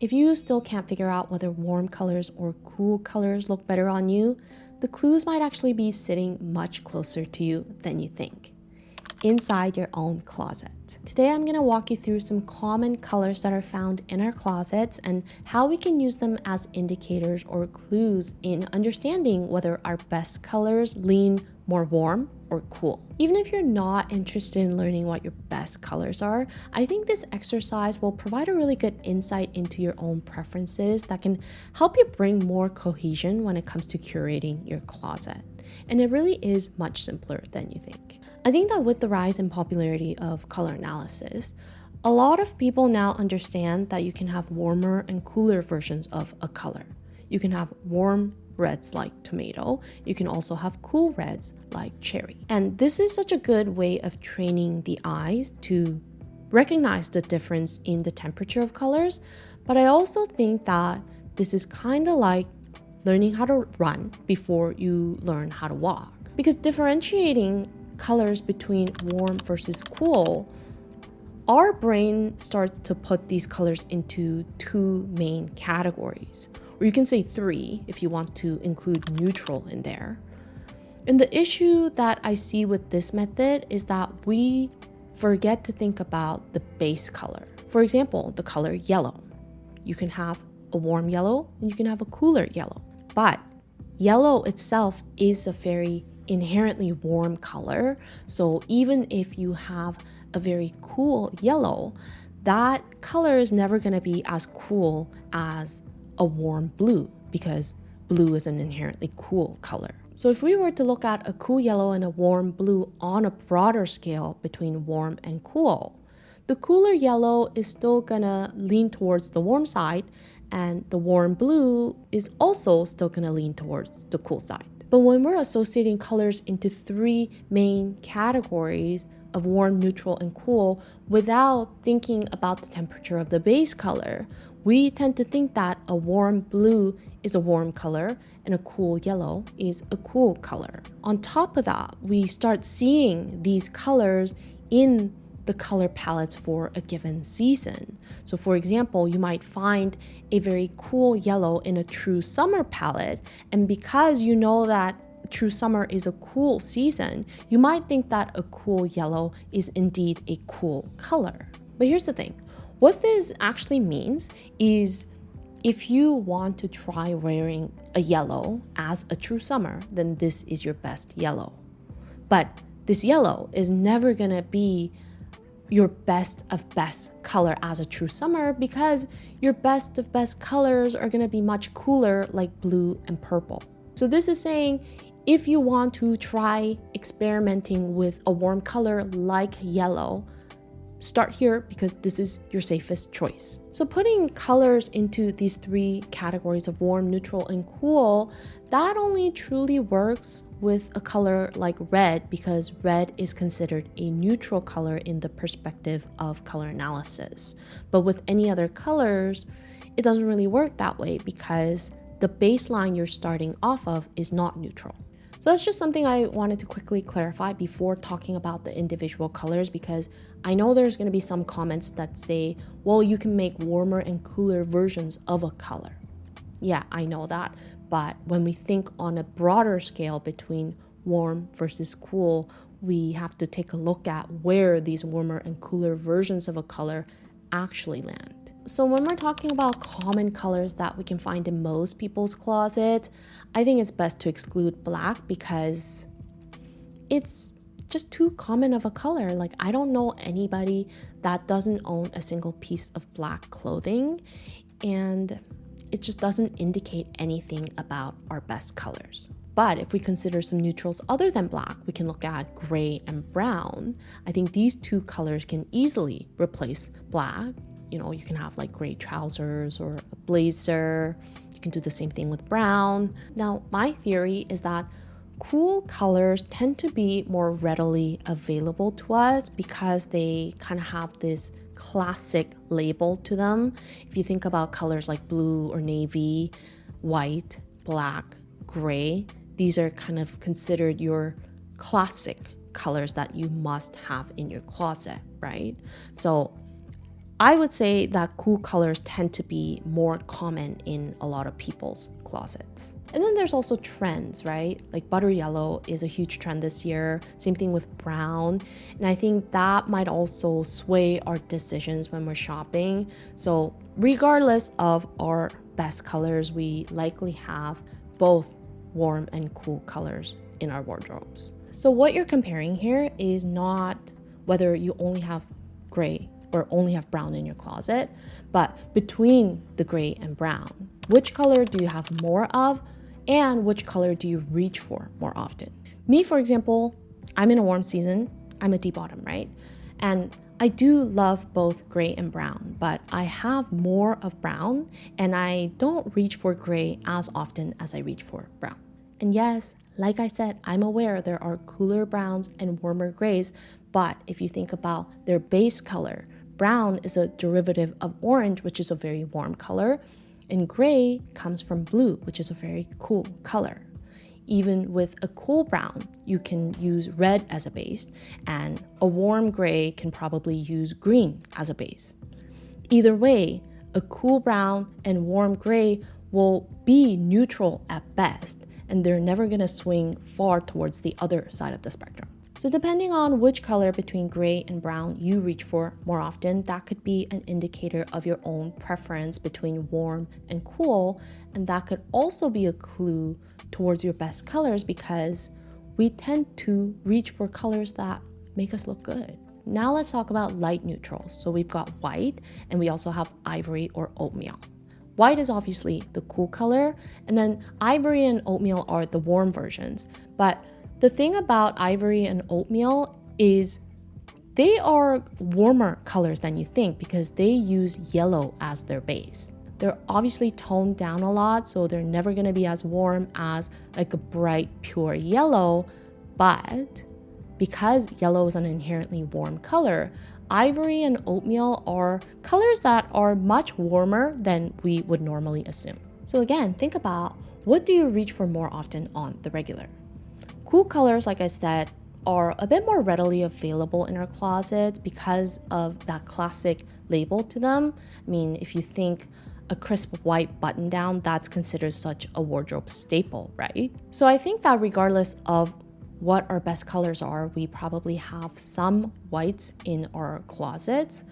If you still can't figure out whether warm colors or cool colors look better on you, the clues might actually be sitting much closer to you than you think, inside your own closet. Today I'm going to walk you through some common colors that are found in our closets and how we can use them as indicators or clues in understanding whether our best colors lean more warm or cool. Even if you're not interested in learning what your best colors are, I think this exercise will provide a really good insight into your own preferences that can help you bring more cohesion when it comes to curating your closet. And it really is much simpler than you think. I think that with the rise in popularity of color analysis, a lot of people now understand that you can have warmer and cooler versions of a color. You can have warm reds like tomato. You can also have cool reds like cherry. And this is such a good way of training the eyes to recognize the difference in the temperature of colors. But I also think that this is kind of like learning how to run before you learn how to walk. Because differentiating colors between warm versus cool, our brain starts to put these colors into two main categories, or you can say three if you want to include neutral in there. And the issue that I see with this method is that we forget to think about the base color. For example, the color yellow. You can have a warm yellow and you can have a cooler yellow, but yellow itself is a very inherently warm color. So even if you have a very cool yellow, that color is never going to be as cool as a warm blue because blue is an inherently cool color. So if we were to look at a cool yellow and a warm blue on a broader scale between warm and cool, the cooler yellow is still gonna lean towards the warm side, and the warm blue is also still gonna lean towards the cool side. But when we're associating colors into three main categories of warm, neutral, and cool without thinking about the temperature of the base color, we tend to think that a warm blue is a warm color and a cool yellow is a cool color. On top of that, we start seeing these colors in the color palettes for a given season. So for example, you might find a very cool yellow in a true summer palette, and because you know that true summer is a cool season, you might think that a cool yellow is indeed a cool color. But here's the thing, what this actually means is if you want to try wearing a yellow as a true summer, then this is your best yellow. But this yellow is never gonna be your best of best color as a true summer because your best of best colors are going to be much cooler like blue and purple. So this is saying if you want to try experimenting with a warm color like yellow, start here because this is your safest choice. So putting colors into these three categories of warm, neutral, and cool, that only truly works with a color like red because red is considered a neutral color in the perspective of color analysis. But with any other colors, it doesn't really work that way because the baseline you're starting off of is not neutral. So that's just something I wanted to quickly clarify before talking about the individual colors, because I know there's going to be some comments that say, well, you can make warmer and cooler versions of a color. Yeah, I know that. But when we think on a broader scale between warm versus cool, we have to take a look at where these warmer and cooler versions of a color actually land. So when we're talking about common colors that we can find in most people's closet, I think it's best to exclude black because it's just too common of a color. Like, I don't know anybody that doesn't own a single piece of black clothing, and it just doesn't indicate anything about our best colors. But if we consider some neutrals other than black, we can look at gray and brown. I think these two colors can easily replace black. You know, you can have like gray trousers or a blazer. You can do the same thing with brown. Now, my theory is that cool colors tend to be more readily available to us because they kind of have this classic label to them. If you think about colors like blue or navy, white, black, gray, these are kind of considered your classic colors that you must have in your closet, right? So I would say that cool colors tend to be more common in a lot of people's closets. And then there's also trends, right? Like butter yellow is a huge trend this year. Same thing with brown. And I think that might also sway our decisions when we're shopping. So regardless of our best colors, we likely have both warm and cool colors in our wardrobes. So what you're comparing here is not whether you only have gray or only have brown in your closet, but between the gray and brown, which color do you have more of and which color do you reach for more often? Me, for example, I'm in a warm season. I'm a deep autumn, right? And I do love both gray and brown, but I have more of brown and I don't reach for gray as often as I reach for brown. And yes, like I said, I'm aware there are cooler browns and warmer grays, but if you think about their base color, brown is a derivative of orange, which is a very warm color, and gray comes from blue, which is a very cool color. Even with a cool brown, you can use red as a base, and a warm gray can probably use green as a base. Either way, a cool brown and warm gray will be neutral at best, and they're never gonna swing far towards the other side of the spectrum. So depending on which color between gray and brown you reach for more often, that could be an indicator of your own preference between warm and cool. And that could also be a clue towards your best colors because we tend to reach for colors that make us look good. Now let's talk about light neutrals. So we've got white and we also have ivory or oatmeal. White is obviously the cool color, and then ivory and oatmeal are the warm versions. But the thing about ivory and oatmeal is they are warmer colors than you think because they use yellow as their base. They're obviously toned down a lot, so they're never going to be as warm as like a bright, pure yellow. But because yellow is an inherently warm color, ivory and oatmeal are colors that are much warmer than we would normally assume. So again, think about what do you reach for more often on the regular? Cool colors, like I said, are a bit more readily available in our closets because of that classic label to them. I mean, if you think a crisp white button down, that's considered such a wardrobe staple, right? So I think that regardless of what our best colors are, we probably have some whites in our closets.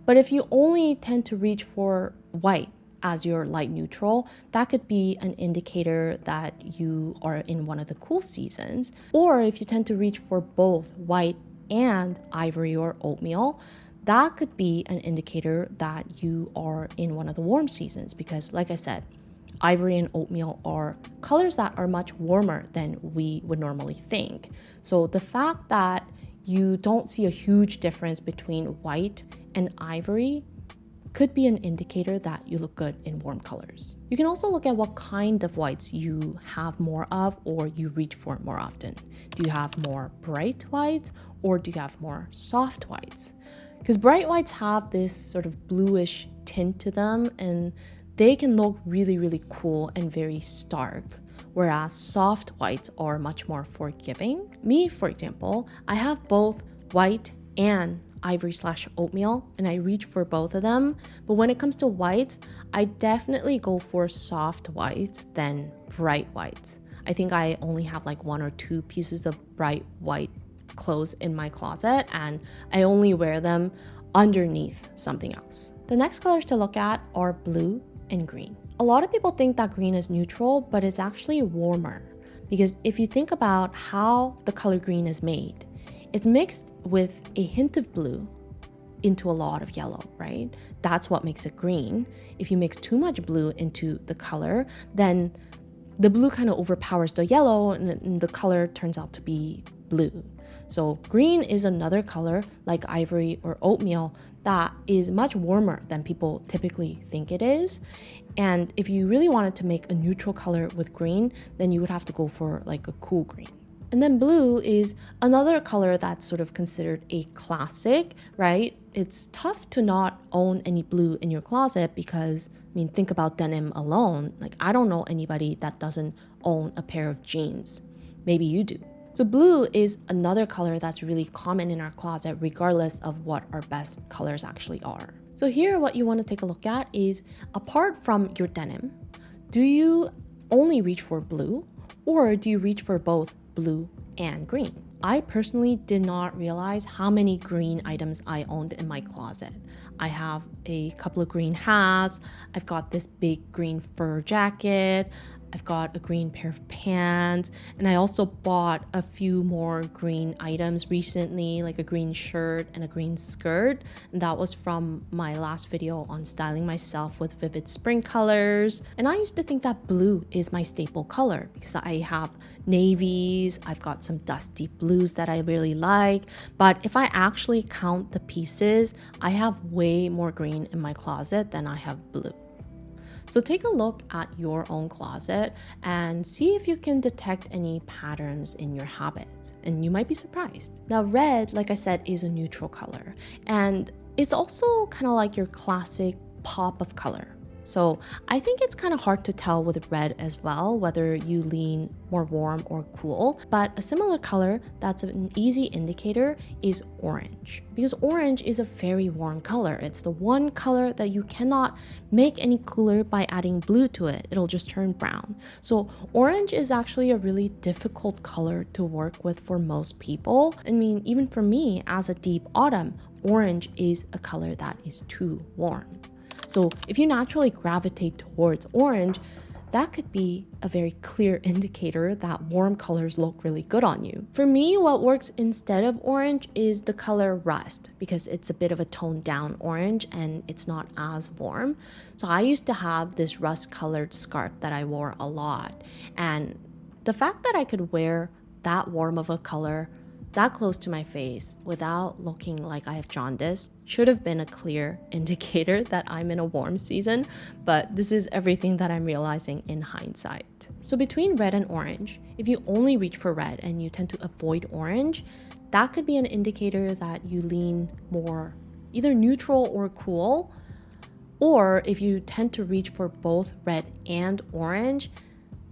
But if you only tend to reach for white as your light neutral, that could be an indicator that you are in one of the cool seasons. Or if you tend to reach for both white and ivory or oatmeal, that could be an indicator that you are in one of the warm seasons because, like I said, ivory and oatmeal are colors that are much warmer than we would normally think. So the fact that you don't see a huge difference between white and ivory could be an indicator that you look good in warm colors. You can also look at what kind of whites you have more of or you reach for more often. Do you have more bright whites or do you have more soft whites? Because bright whites have this sort of bluish tint to them and they can look really, really cool and very stark, whereas soft whites are much more forgiving. Me, for example, I have both white and ivory/oatmeal and I reach for both of them. But when it comes to whites, I definitely go for soft whites than bright whites. I think I only have like 1 or 2 pieces of bright white clothes in my closet and I only wear them underneath something else. The next colors to look at are blue and green. A lot of people think that green is neutral, but it's actually warmer because if you think about how the color green is made, it's mixed with a hint of blue into a lot of yellow, right? That's what makes it green. If you mix too much blue into the color, then the blue kind of overpowers the yellow and the color turns out to be blue. So green is another color like ivory or oatmeal that is much warmer than people typically think it is. And if you really wanted to make a neutral color with green, then you would have to go for like a cool green. And then blue is another color that's sort of considered a classic, right? It's tough to not own any blue in your closet because, I mean, think about denim alone. Like, I don't know anybody that doesn't own a pair of jeans. Maybe you do. So blue is another color that's really common in our closet regardless of what our best colors actually are. So here what you want to take a look at is, apart from your denim, do you only reach for blue or do you reach for both blue and green? I personally did not realize how many green items I owned in my closet. I have a couple of green hats, I've got this big green fur jacket, I've got a green pair of pants, and I also bought a few more green items recently, like a green shirt and a green skirt, and that was from my last video on styling myself with vivid spring colors. And I used to think that blue is my staple color because I have navies, I've got some dusty blues that I really like, but if I actually count the pieces, I have way more green in my closet than I have blue. So take a look at your own closet and see if you can detect any patterns in your habits, and you might be surprised. Now, red, like I said, is a neutral color, and it's also kind of like your classic pop of color. So I think it's kind of hard to tell with red as well whether you lean more warm or cool, but a similar color that's an easy indicator is orange, because orange is a very warm color. It's the one color that you cannot make any cooler by adding blue to it. It'll just turn brown. So orange is actually a really difficult color to work with for most people. I mean, even for me as a deep autumn, orange is a color that is too warm. So if you naturally gravitate towards orange, that could be a very clear indicator that warm colors look really good on you. For me, what works instead of orange is the color rust, because it's a bit of a toned down orange and it's not as warm. So I used to have this rust colored scarf that I wore a lot. And the fact that I could wear that warm of a color that close to my face without looking like I have jaundice should have been a clear indicator that I'm in a warm season, but this is everything that I'm realizing in hindsight. So between red and orange, if you only reach for red and you tend to avoid orange, that could be an indicator that you lean more either neutral or cool. Or if you tend to reach for both red and orange,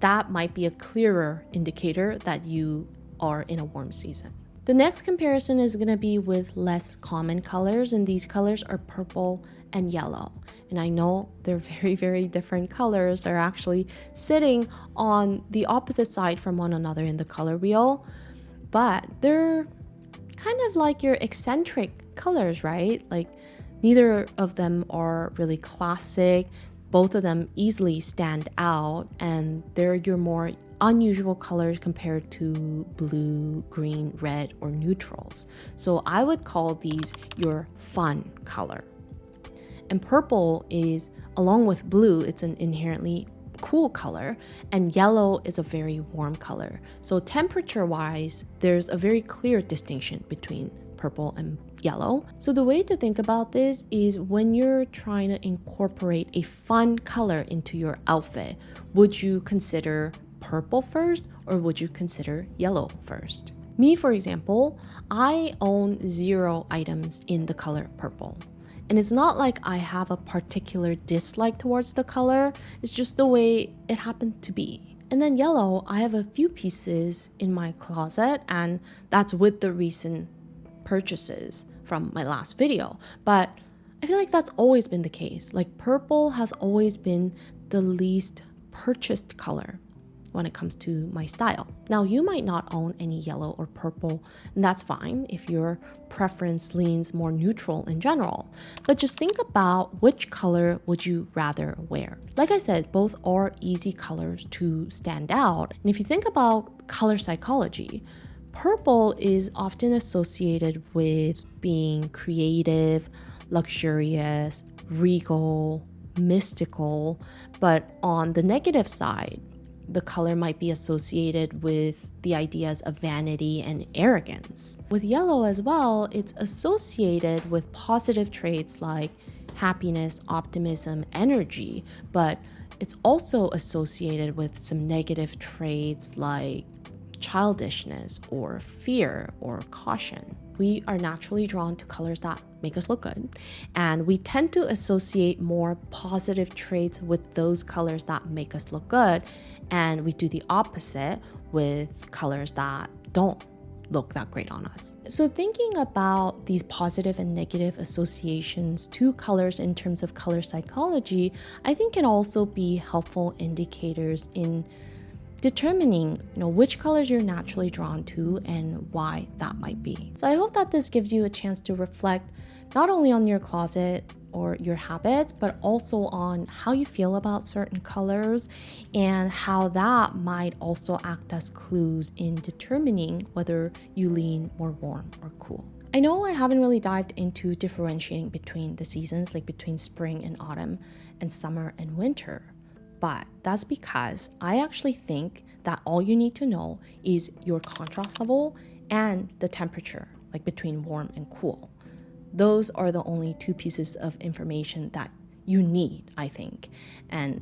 that might be a clearer indicator that you are in a warm season. The next comparison is going to be with less common colors, and these colors are purple and yellow. And I know they're very, very different colors. They're actually sitting on the opposite side from one another in the color wheel, but they're kind of like your eccentric colors, right? Like neither of them are really classic. Both of them easily stand out, and they're your more unusual colors compared to blue, green, red, or neutrals. So I would call these your fun color. And purple is, along with blue, it's an inherently cool color, and yellow is a very warm color. So temperature-wise, there's a very clear distinction between purple and yellow. So the way to think about this is when you're trying to incorporate a fun color into your outfit, would you consider purple first or would you consider yellow first? Me, for example, I own 0 items in the color purple. And it's not like I have a particular dislike towards the color, it's just the way it happened to be. And then yellow, I have a few pieces in my closet, and that's with the recent purchases from my last video. But I feel like that's always been the case. Like purple has always been the least purchased color when it comes to my style. Now, you might not own any yellow or purple, and that's fine if your preference leans more neutral in general. But just think about which color would you rather wear. Like I said, both are easy colors to stand out. And if you think about color psychology, purple is often associated with being creative, luxurious, regal, mystical, but on the negative side, the color might be associated with the ideas of vanity and arrogance. With yellow as well, it's associated with positive traits like happiness, optimism, energy, but it's also associated with some negative traits like childishness or fear or caution. We are naturally drawn to colors that make us look good, and we tend to associate more positive traits with those colors that make us look good, and we do the opposite with colors that don't look that great on us. So thinking about these positive and negative associations to colors in terms of color psychology, I think can also be helpful indicators in determining, which colors you're naturally drawn to and why that might be. So I hope that this gives you a chance to reflect not only on your closet or your habits, but also on how you feel about certain colors and how that might also act as clues in determining whether you lean more warm or cool. I know I haven't really dived into differentiating between the seasons, like between spring and autumn and summer and winter, but that's because I actually think that all you need to know is your contrast level and the temperature, like between warm and cool. Those are the only two pieces of information that you need, I think. And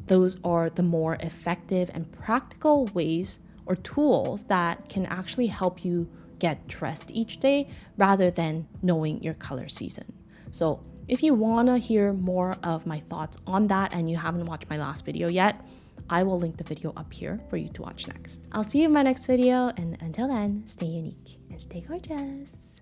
those are the more effective and practical ways or tools that can actually help you get dressed each day rather than knowing your color season. So if you want to hear more of my thoughts on that and you haven't watched my last video yet, I will link the video up here for you to watch next. I'll see you in my next video, and until then, stay unique and stay gorgeous.